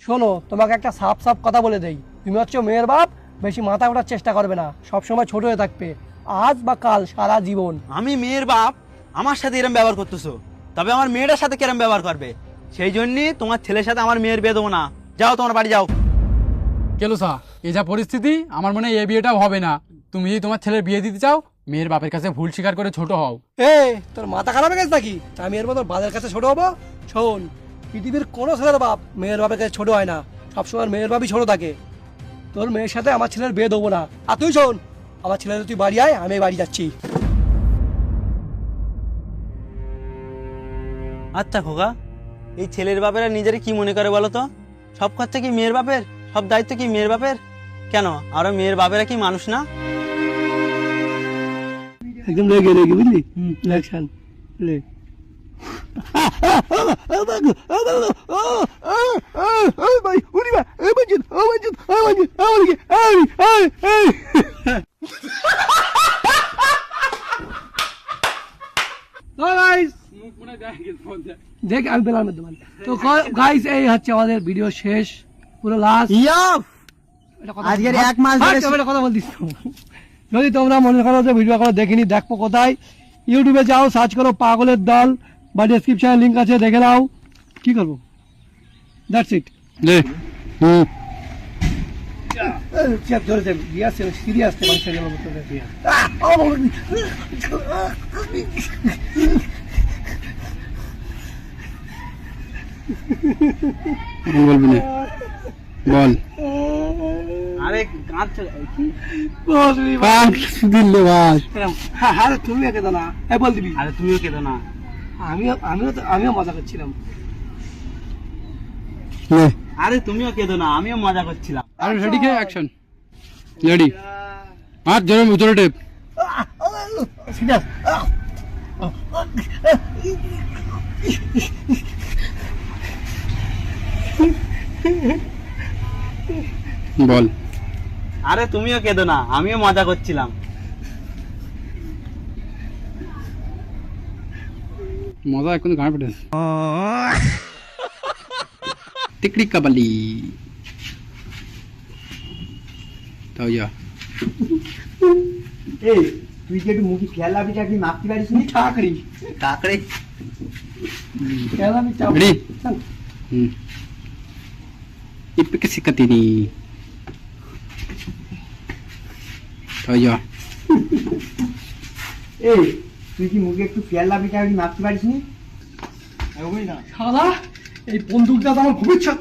শোনো, তোমাকে একটা সাফ সাফ কথা বলে দেই, তুমি হচ্ছে মেয়ের বাপ, বেশি মাথা ওঠার চেষ্টা করবে না, সবসময় ছোট হয়ে থাকবে, আজ বা কাল সারা জীবন। আমি মেয়ের বাপ, আমার সাথে এরম ব্যবহার করতেছো, তবে আমার মেয়েটার সাথে কিরম ব্যবহার করবে? সেই জন্যই তোমার ছেলের সাথে আমার মেয়ের বিয়ে দেবো না। যাও তোমার বাড়ি যাও। কেলো সা, এই যা পরিস্থিতি, আমার মনে হয় এই বিয়েটাও হবে না। তুমি যদি তোমার ছেলের বিয়ে দিতে চাও, মেয়ের বাপের কাছে ভুল স্বীকার করে ছোট হও। তোর মাথা খারাপ হয়ে গেছে নাকি? আমি এর মতো বাদের কাছে ছোট হবো? শোন, পৃথিবীর কোনো ছেলের বাপ মেয়ের বাপের কাছে ছোট হয় না, সবসময় মেয়ের বাপই ছোট থাকে। তোর মেয়ের সাথে আমার ছেলের বিয়ে দেবো না। আর তুই শোন, আমার ছেলের তুই বাড়ি আয়, আমি বাড়ি যাচ্ছি। আচ্ছা খোকা, এই ছেলের বাপেরা নিজের কি মনে করে বলো তো? সব খরচা কি মেয়ের বাপের, সব দায়িত্ব কি মেয়ের বাপের? কেন আর মেয়ের বাপেরা কি মানুষ না? একদম লেগে লেগে বুঝলি, ইলেকশন লে। দেখ আমি পেলাম তো গাইস, এই হচ্ছে আমাদের ভিডিও শেষ, পুরো লাস্ট। আজকের 1 মাস ধরে কথা বলতিস। যদি তোমরা মনে করো যে ভিডিও এখনো দেখিনি, দেখো কোথায়? ইউটিউবে যাও, সার্চ করো পাগলের দল, বা ডেসক্রিপশনে লিংক আছে, দেখে নাও। কি করবো? That's it. বলবি না, বল। আরে কাঁদ দিল্লে বাস। আরে তুমিও কেঁদো না, বল দিবি। আরে তুমিও কেঁদো না। আমিও মজা করছিলাম। আরে তুমিও কেঁদো না, আমিও মজা করছিলাম। আরে রেডি কে অ্যাকশন রেডি আর জোরে জোরে টেপ সিরিয়াস। বল। আরে তুমিও কেঁদো না, আমিও মজা করছিলাম। মজা এখন গান পেটে টিকটিক কাবালি তাও যা। এই তুই কি একটু মুখে খেয়াল রাখবি, চাকরি মাপতে পারিস নি? কাকড়ি কাকড়ে খেলাম চাপ। রেডি ইপিকে সিকাতিনি তাও যা। এই তুই কি মুখে একটু খেয়াল রাখবি, চাকরি মাপতে পারিস নি? শালা, এই বন্দুকটা তো আমার খুব ইচ্ছা।